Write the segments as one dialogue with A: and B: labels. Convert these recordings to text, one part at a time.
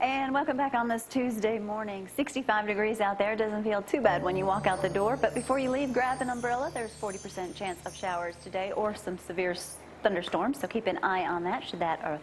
A: And welcome back on this Tuesday morning. 65 degrees out there. Doesn't feel too bad when you walk out the door. But before you leave, grab an umbrella. There's 40% chance of showers today or some severe thunderstorms. So keep an eye on that. Should that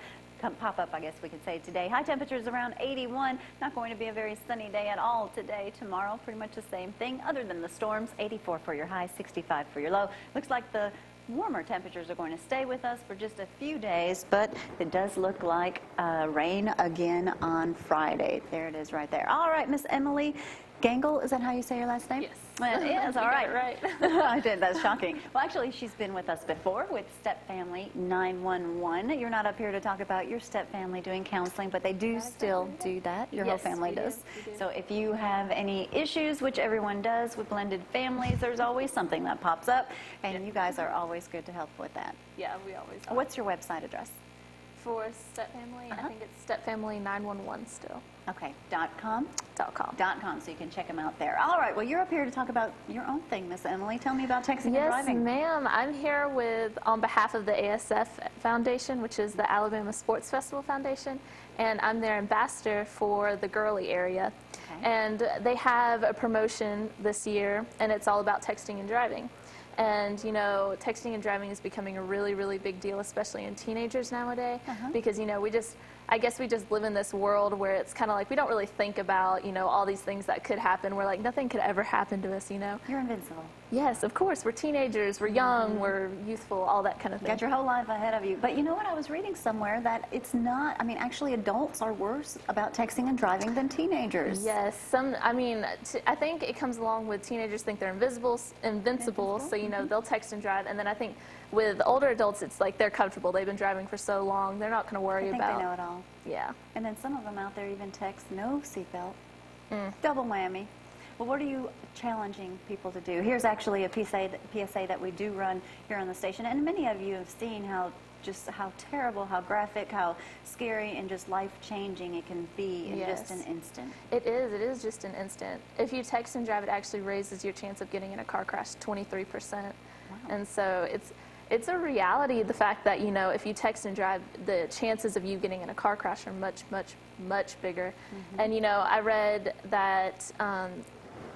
A: pop up, I guess we could say today. High temperatures around 81. Not going to be a very sunny day at all today. Tomorrow, pretty much the same thing other than the storms. 84 for your high, 65 for your low. Looks like the warmer temperatures are going to stay with us for just a few days, but it does look like rain again on Friday. There it is right there. All right, Miss Emily Gangl, is that how you say your last name?
B: Yes.
A: Well, it is, all right.
B: Right.
A: I did, that's shocking. Well, actually, she's been with us before with Step Family 911. You're not up here to talk about your step family doing counseling, but they do still do that. Your whole family does. So if you have any issues, which everyone does with blended families, there's always something that pops up, and you guys are always good to help with that.
B: Yeah, we always are.
A: What's your website address?
B: For Step Family, I think it's Step Family 911 still.
A: Okay, .com?
B: .com.
A: .com, so you can check them out there. All right, well, you're up here to talk about your own thing, Miss Emily. Tell me about texting and driving.
B: Yes, ma'am. I'm here on behalf of the ASF Foundation, which is the Alabama Sports Festival Foundation, and I'm their ambassador for the Gurley area. Okay. And they have a promotion this year, and it's all about texting and driving. And, you know, texting and driving is becoming a really, really big deal, especially in teenagers nowadays, because, you know, I guess we just live in this world where it's kind of like we don't really think about, you know, all these things that could happen. We're like, nothing could ever happen to us, you know.
A: You're invincible.
B: Yes, of course. We're teenagers, we're young, we're youthful, all that kind of thing.
A: Got your whole life ahead of you. But you know what? I was reading somewhere that it's not, I mean, actually adults are worse about texting and driving than teenagers.
B: Yes. I think it comes along with teenagers think they're invincible, so, you know, they'll text and drive. And then I think with older adults, it's like they're comfortable. They've been driving for so long, they're not going to worry about.
A: They know it all.
B: Yeah.
A: And then some of them out there even text no seatbelt. Double whammy. Well, what are you challenging people to do? Here's actually a PSA that we do run here on the station, and many of you have seen how terrible, how graphic, how scary, and just life-changing it can be in just an instant.
B: It is just an instant. If you text and drive, it actually raises your chance of getting in a car crash 23%. Wow. And so it's a reality, the fact that, you know, if you text and drive, the chances of you getting in a car crash are much, much, much bigger. And, you know, I read that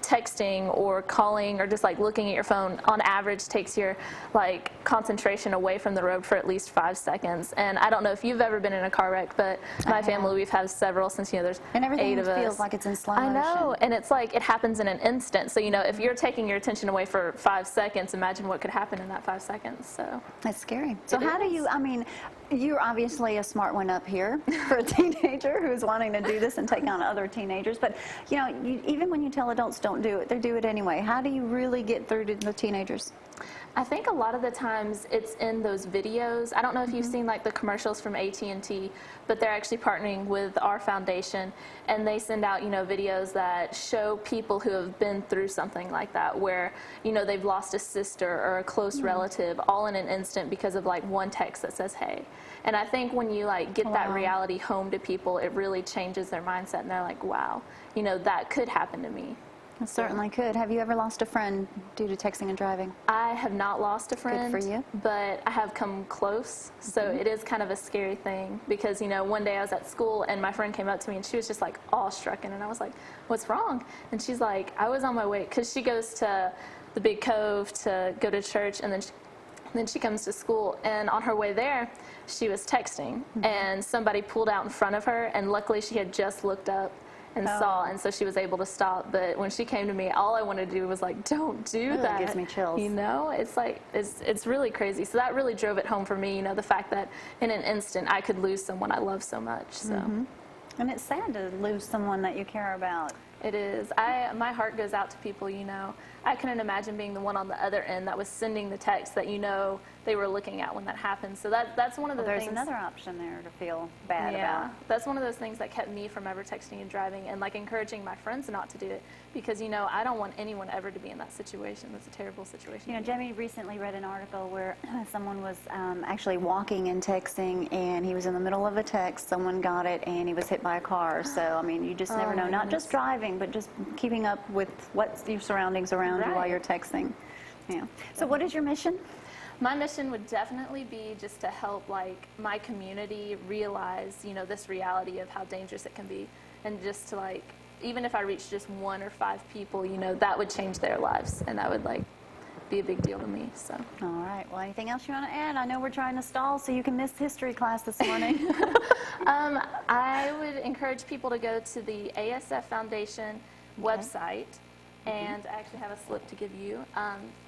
B: texting or calling or just like looking at your phone on average takes your like concentration away from the road for at least 5 seconds. And I don't know if you've ever been in a car wreck, but my family, we've had several since, you know, there's 8 of us. And
A: everything feels like it's in slow motion.
B: I know, and it's like it happens in an instant. So, you know, if you're taking your attention away for 5 seconds, imagine what could happen in that 5 seconds. So
A: that's scary. So how do you, I mean, you're obviously a smart one up here for a teenager who's wanting to do this and take on other teenagers. But, you know, even when you tell adults don't do it, they do it anyway. How do you really get through to the teenagers?
B: I think a lot of the times it's in those videos. I don't know if you've seen like the commercials from AT&T, but they're actually partnering with our foundation, and they send out, you know, videos that show people who have been through something like that, where, you know, they've lost a sister or a close relative all in an instant because of like one text that says, hey. And I think when you like get that reality home to people, it really changes their mindset, and they're like, wow, you know, that could happen to me.
A: It certainly could. Have you ever lost a friend due to texting and driving?
B: I have not lost a friend.
A: Good for you.
B: But I have come close, so it is kind of a scary thing because, you know, one day I was at school and my friend came up to me and she was just like awestruck, and I was like, what's wrong? And she's like, I was on my way, because she goes to the Big Cove to go to church, and then she comes to school, and on her way there, she was texting, and somebody pulled out in front of her, and luckily she had just looked up and saw, and so she was able to stop. But when she came to me, all I wanted to do was like, don't do that.
A: That gives me chills.
B: You know, it's like, it's really crazy. So that really drove it home for me, you know, the fact that in an instant I could lose someone I love so much. So.
A: And it's sad to lose someone that you care about.
B: It is. My heart goes out to people, you know. I couldn't imagine being the one on the other end that was sending the text that, you know, they were looking at when that happened. So that's one of the things.
A: There's another option there to feel bad about.
B: Yeah, that's one of those things that kept me from ever texting and driving, and like encouraging my friends not to do it, because, you know, I don't want anyone ever to be in that situation. That's a terrible situation.
A: You know, Jamie recently read an article where someone was actually walking and texting, and he was in the middle of a text, someone got it, and he was hit by a car. So, I mean, you just never know. Not just driving, but just keeping up with what's your surroundings around you while you're texting. Yeah. So what is your mission?
B: My mission would definitely be just to help like my community realize, this reality of how dangerous it can be, and just to like, even if I reach just 1 or 5 people, that would change their lives, and that would like be a big deal to me. So.
A: All right. Well, anything else you want to add? I know we're trying to stall so you can miss history class this morning.
B: I would encourage people to go to the ASF Foundation website. And I actually have a slip to give you.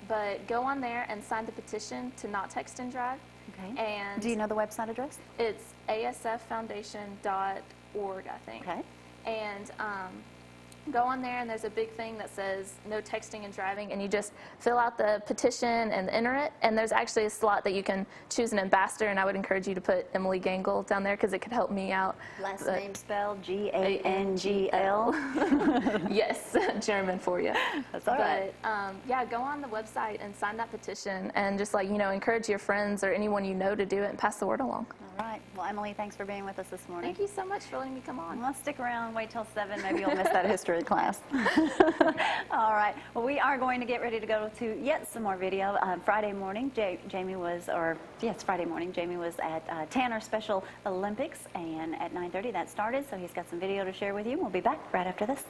B: But go on there and sign the petition to not text and drive.
A: Okay.
B: And
A: do you know the website address?
B: It's asffoundation.org, I think.
A: Okay.
B: And go on there, and there's a big thing that says no texting and driving, and you just fill out the petition and enter it. And there's actually a slot that you can choose an ambassador, and I would encourage you to put Emily Gangl down there because it could help me out.
A: Last name spelled Gangl.
B: Yes, German for you.
A: That's all right.
B: But yeah, go on the website and sign that petition, and just like encourage your friends or anyone you know to do it and pass the word along.
A: All right. Well, Emily, thanks for being with us this morning.
B: Thank you so much for letting me come on.
A: Well, stick around, wait till 7. Maybe you'll miss that history class. All right. Well, we are going to get ready to go to yet some more video. Friday morning, Jamie was at Tanner Special Olympics, and at 9:30 that started, so he's got some video to share with you. We'll be back right after this.